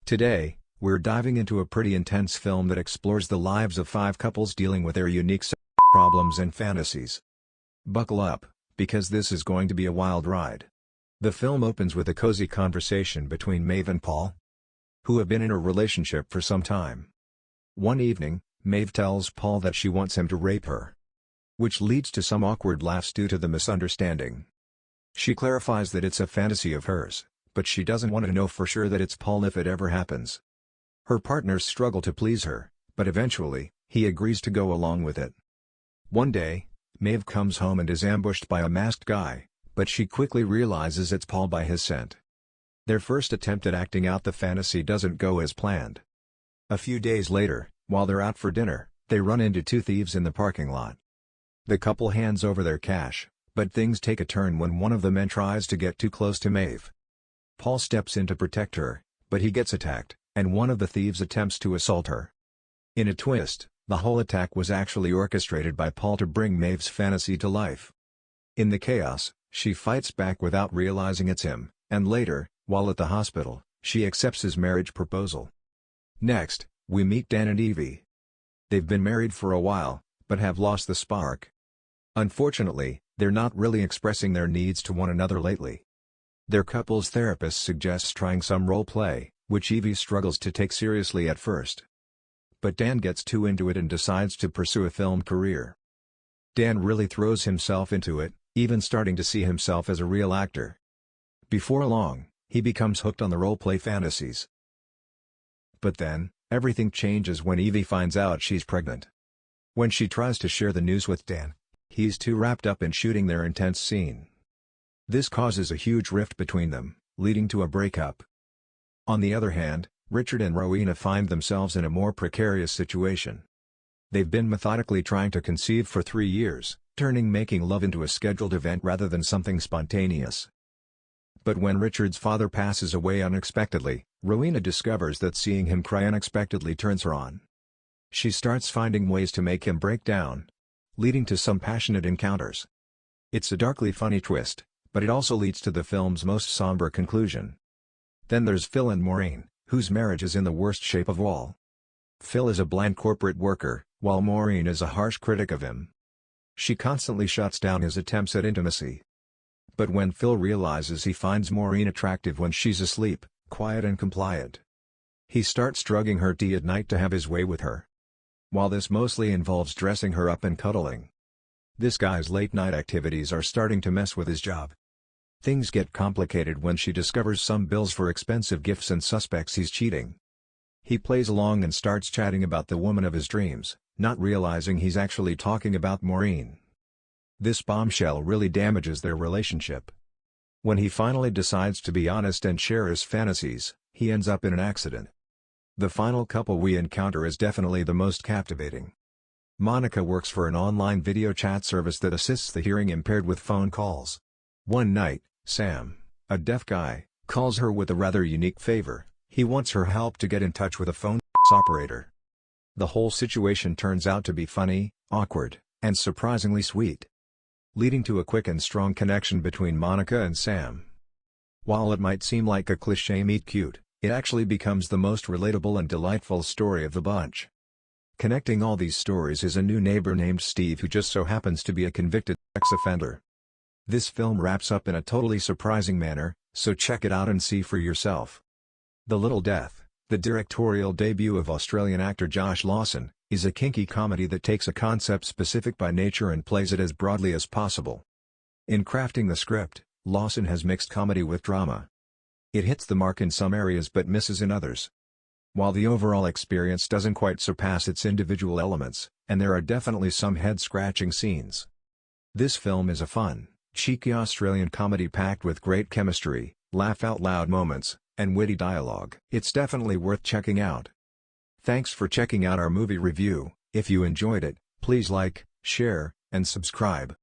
Today, we're diving into a pretty intense film that explores the lives of five couples dealing with their unique problems and fantasies. Buckle up, because this is going to be a wild ride. The film opens with a cozy conversation between Maeve and Paul, who have been in a relationship for some time. One evening, Maeve tells Paul that she wants him to rape her, which leads to some awkward laughs due to the misunderstanding. She clarifies that it's a fantasy of hers, but she doesn't want to know for sure that it's Paul if it ever happens. Her partners struggle to please her, but eventually, he agrees to go along with it. One day, Maeve comes home and is ambushed by a masked guy, but she quickly realizes it's Paul by his scent. Their first attempt at acting out the fantasy doesn't go as planned. A few days later, while they're out for dinner, they run into two thieves in the parking lot. The couple hands over their cash, but things take a turn when one of the men tries to get too close to Maeve. Paul steps in to protect her, but he gets attacked, and one of the thieves attempts to assault her. In a twist, the whole attack was actually orchestrated by Paul to bring Maeve's fantasy to life. In the chaos, she fights back without realizing it's him, and later, while at the hospital, she accepts his marriage proposal. Next, we meet Dan and Evie. They've been married for a while, but have lost the spark. Unfortunately, they're not really expressing their needs to one another lately. Their couple's therapist suggests trying some role play, which Evie struggles to take seriously at first. But Dan gets too into it and decides to pursue a film career. Dan really throws himself into it, even starting to see himself as a real actor. Before long, he becomes hooked on the role-play fantasies. But then, everything changes when Evie finds out she's pregnant. When she tries to share the news with Dan, he's too wrapped up in shooting their intense scene. This causes a huge rift between them, leading to a breakup. On the other hand, Richard and Rowena find themselves in a more precarious situation. They've been methodically trying to conceive for 3 years, turning making love into a scheduled event rather than something spontaneous. But when Richard's father passes away unexpectedly, Rowena discovers that seeing him cry unexpectedly turns her on. She starts finding ways to make him break down, leading to some passionate encounters. It's a darkly funny twist, but it also leads to the film's most somber conclusion. Then there's Phil and Maureen, whose marriage is in the worst shape of all. Phil is a bland corporate worker, while Maureen is a harsh critic of him. She constantly shuts down his attempts at intimacy. But when Phil realizes he finds Maureen attractive when she's asleep, quiet and compliant, he starts drugging her tea at night to have his way with her. While this mostly involves dressing her up and cuddling, this guy's late-night activities are starting to mess with his job. Things get complicated when she discovers some bills for expensive gifts and suspects he's cheating. He plays along and starts chatting about the woman of his dreams, not realizing he's actually talking about Maureen. This bombshell really damages their relationship. When he finally decides to be honest and share his fantasies, he ends up in an accident. The final couple we encounter is definitely the most captivating. Monica works for an online video chat service that assists the hearing impaired with phone calls. One night, Sam, a deaf guy, calls her with a rather unique favor. He wants her help to get in touch with a phone operator. The whole situation turns out to be funny, awkward, and surprisingly sweet, leading to a quick and strong connection between Monica and Sam. While it might seem like a cliché meet cute, it actually becomes the most relatable and delightful story of the bunch. Connecting all these stories is a new neighbor named Steve who just so happens to be a convicted sex offender. This film wraps up in a totally surprising manner, so check it out and see for yourself. The Little Death, the directorial debut of Australian actor Josh Lawson, is a kinky comedy that takes a concept specific by nature and plays it as broadly as possible. In crafting the script, Lawson has mixed comedy with drama. It hits the mark in some areas but misses in others. While the overall experience doesn't quite surpass its individual elements, and there are definitely some head-scratching scenes, this film is a fun, cheeky Australian comedy packed with great chemistry, laugh-out-loud moments, and witty dialogue. It's definitely worth checking out. Thanks for checking out our movie review. If you enjoyed it, please like, share, and subscribe.